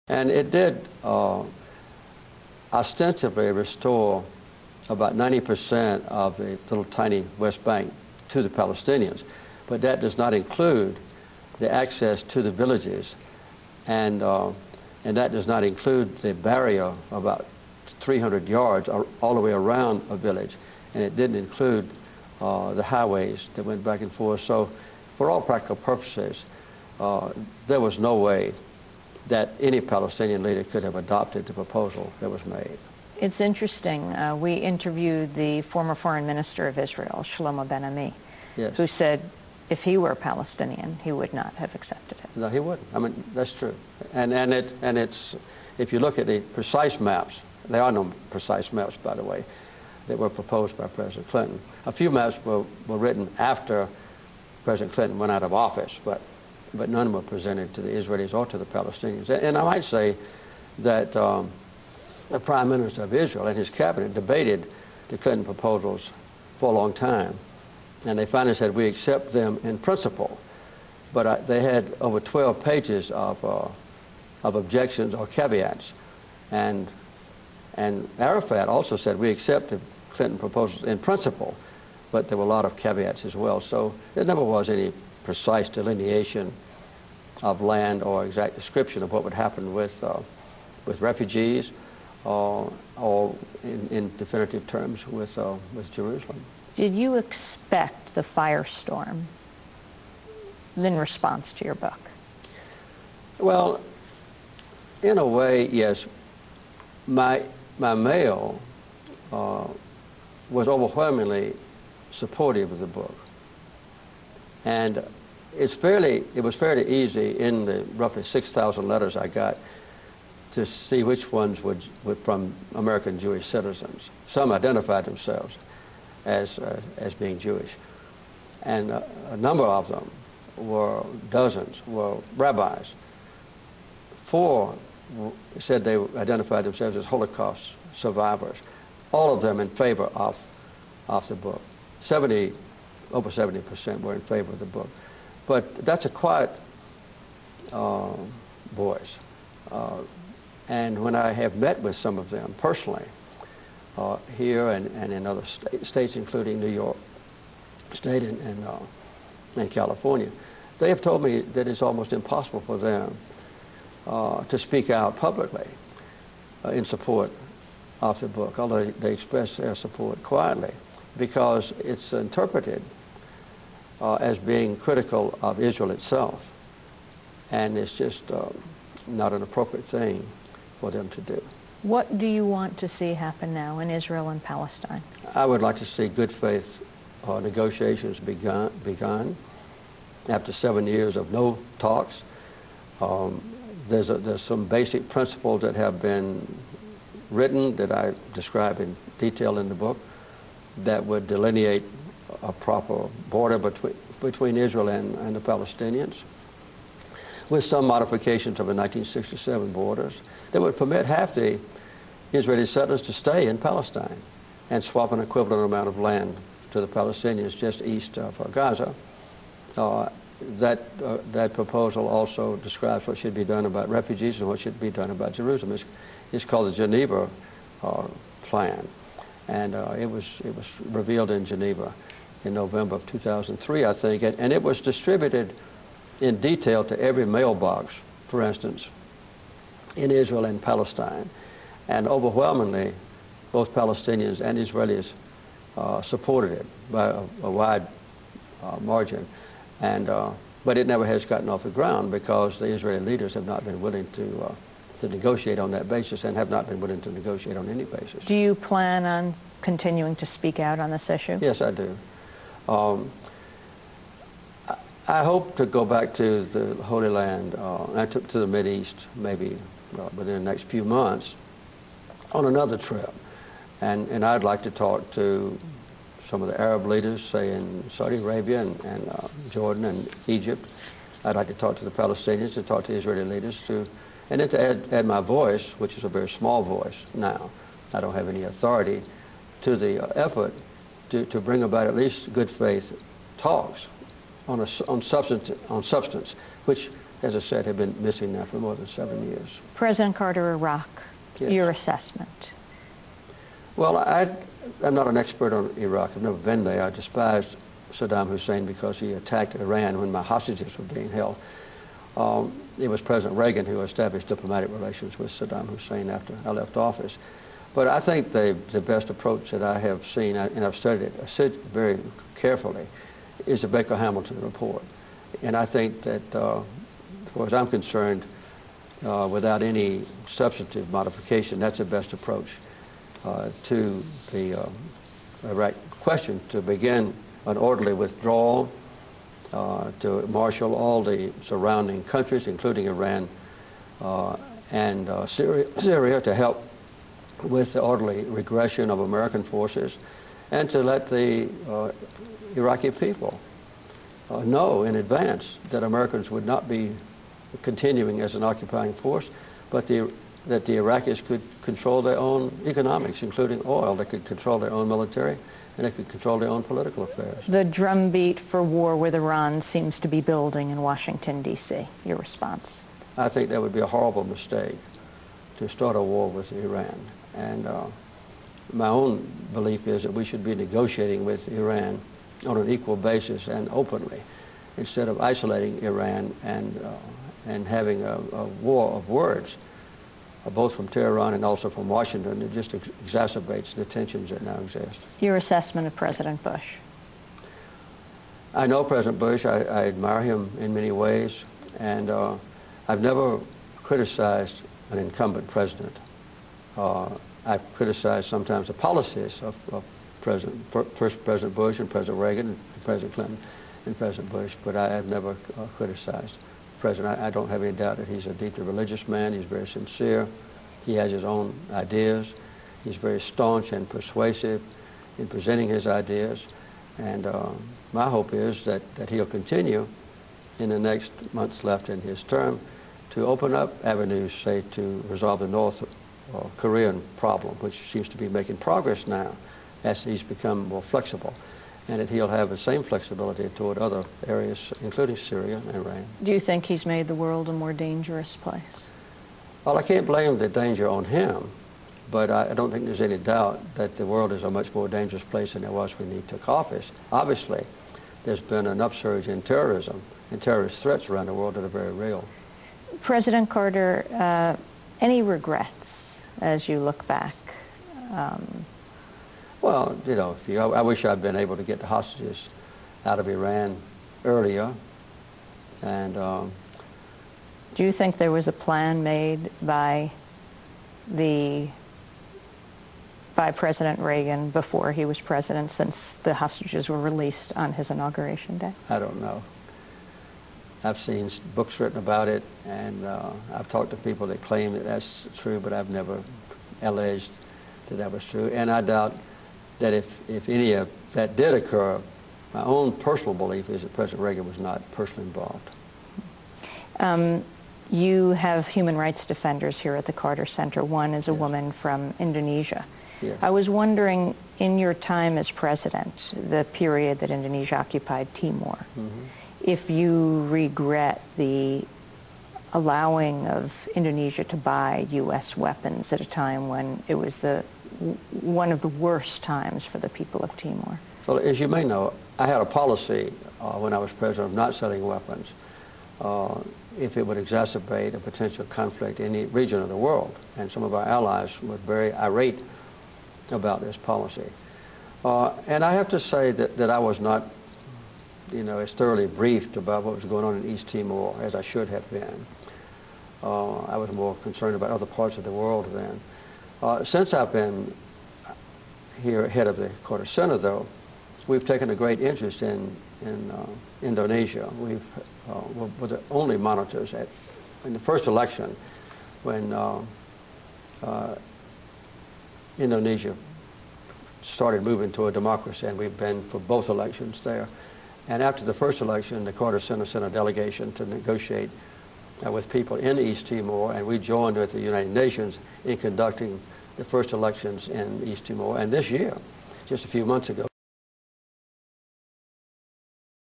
And it did ostensibly restore about 90% of the little tiny West Bank to the Palestinians, but that does not include the access to the villages, and that does not include the barrier about 300 yards all the way around a village, and it didn't include the highways that went back and forth. So for all practical purposes, there was no way that any Palestinian leader could have adopted the proposal that was made. It's interesting. We interviewed the former foreign minister of Israel, Shlomo Ben-Ami, Yes. who said if he were a Palestinian, he would not have accepted it. No, he wouldn't. I mean, that's true. And it's, if you look at the precise maps, there are no precise maps, by the way, that were proposed by President Clinton. A few maps were written after President Clinton went out of office, but none were presented to the Israelis or to the Palestinians. And I might say that the Prime Minister of Israel and his cabinet debated the Clinton proposals for a long time, and they finally said, we accept them in principle. But they had over 12 pages of objections or caveats. And Arafat also said, we accept the Clinton proposals in principle, but there were a lot of caveats as well. So there never was any precise delineation of land or exact description of what would happen with refugees, or in definitive terms with Jerusalem. Did you expect the firestorm in response to your book? Well, in a way, yes. My mail was overwhelmingly supportive of the book, and it was fairly easy in the roughly 6,000 letters I got to see which ones were from American Jewish citizens. Some identified themselves as being Jewish, and a number of them dozens were rabbis. 4 said they identified themselves as Holocaust survivors, all of them in favor of the book. Over 70% were in favor of the book. But that's a quiet voice. And when I have met with some of them personally, here and in other states, including New York State and California, they have told me that it's almost impossible for them to speak out publicly in support of the book, although they express their support quietly, because it's interpreted as being critical of Israel itself, and it's just not an appropriate thing for them to do. What do you want to see happen now in Israel and Palestine? I would like to see good faith negotiations begun after 7 years of no talks. There's some basic principles that have been written that I describe in detail in the book that would delineate a proper border between Israel and the Palestinians, with some modifications of the 1967 borders that would permit half the Israeli settlers to stay in Palestine and swap an equivalent amount of land to the Palestinians just east of Gaza. That proposal also describes what should be done about refugees and what should be done about Jerusalem. It's called the Geneva Plan, and it was revealed in Geneva in November of 2003, I think, and it was distributed in detail to every mailbox, for instance, in Israel and Palestine. And overwhelmingly, both Palestinians and Israelis supported it by a wide margin. But it never has gotten off the ground because the Israeli leaders have not been willing to negotiate on that basis, and have not been willing to negotiate on any basis. Do you plan on continuing to speak out on this issue? Yes, I do. I hope to go back to the Holy Land, to the Mideast, maybe within the next few months, on another trip. And I'd like to talk to some of the Arab leaders, say in Saudi Arabia and Jordan and Egypt. I'd like to talk to the Palestinians and talk to Israeli leaders and then to add my voice, which is a very small voice now. I don't have any authority, to the effort to bring about at least good faith talks on substance, which Mm-hmm. as I said, have been missing now for more than 7 years. President Carter, Iraq, Yes. your assessment? Well, I'm not an expert on Iraq. I've never been there. I despised Saddam Hussein because he attacked Iran when my hostages were being held. It was President Reagan who established diplomatic relations with Saddam Hussein after I left office. But I think the best approach that I have seen, and I've studied it very carefully, is the Baker-Hamilton report. And I think that, as far as I'm concerned, without any substantive modification, that's the best approach to the Iraq question, to begin an orderly withdrawal, to marshal all the surrounding countries, including Iran and Syria, to help with the orderly regression of American forces, and to let the Iraqi people know in advance that Americans would not be continuing as an occupying force, but that the Iraqis could control their own economics, including oil. They could control their own military, and they could control their own political affairs. The drumbeat for war with Iran seems to be building in Washington, D.C. Your response? I think that would be a horrible mistake to start a war with Iran. And my own belief is that we should be negotiating with Iran on an equal basis and openly, instead of isolating Iran and having a war of words, both from Tehran and also from Washington. It just exacerbates the tensions that now exist. Your assessment of President Bush? I know President Bush. I admire him in many ways, and I've never criticized an incumbent president. I've criticized sometimes the policies of first President Bush and President Reagan and President Clinton and President Bush, but I have never criticized the president. I don't have any doubt that he's a deeply religious man. He's very sincere. He has his own ideas. He's very staunch and persuasive in presenting his ideas. And my hope is that he'll continue in the next months left in his term to open up avenues, say, to resolve the North Korean problem, which seems to be making progress now as he's become more flexible, and that he'll have the same flexibility toward other areas, including Syria and Iran. Do you think he's made the world a more dangerous place? Well, I can't blame the danger on him, but I don't think there's any doubt that the world is a much more dangerous place than it was when he took office. Obviously, there's been an upsurge in terrorism and terrorist threats around the world that are very real. President Carter, any regrets as you look back? Well, you know, I wish I'd been able to get the hostages out of Iran earlier. And do you think there was a plan made by President Reagan before he was president, since the hostages were released on his inauguration day? I don't know. I've seen books written about it, and I've talked to people that claim that that's true, but I've never alleged that was true. And I doubt that if any of that did occur, my own personal belief is that President Reagan was not personally involved. You have human rights defenders here at the Carter Center. One is a woman from Indonesia. Yes. I was wondering, in your time as president, the period that Indonesia occupied Timor, if you regret the allowing of Indonesia to buy U.S. weapons at a time when it was one of the worst times for the people of Timor. Well, as you may know, I had a policy when I was president of not selling weapons if it would exacerbate a potential conflict in any region of the world. And some of our allies were very irate about this policy. And I have to say that I was not, as thoroughly briefed about what was going on in East Timor as I should have been. I was more concerned about other parts of the world then. Since I've been here head of the Carter Center, though, we've taken a great interest in Indonesia. We're the only monitors in the first election when Indonesia started moving toward democracy, and we've been for both elections there. And after the first election, the Carter Center sent a delegation to negotiate with people in East Timor, and we joined with the United Nations in conducting the first elections in East Timor. And this year, just a few months ago,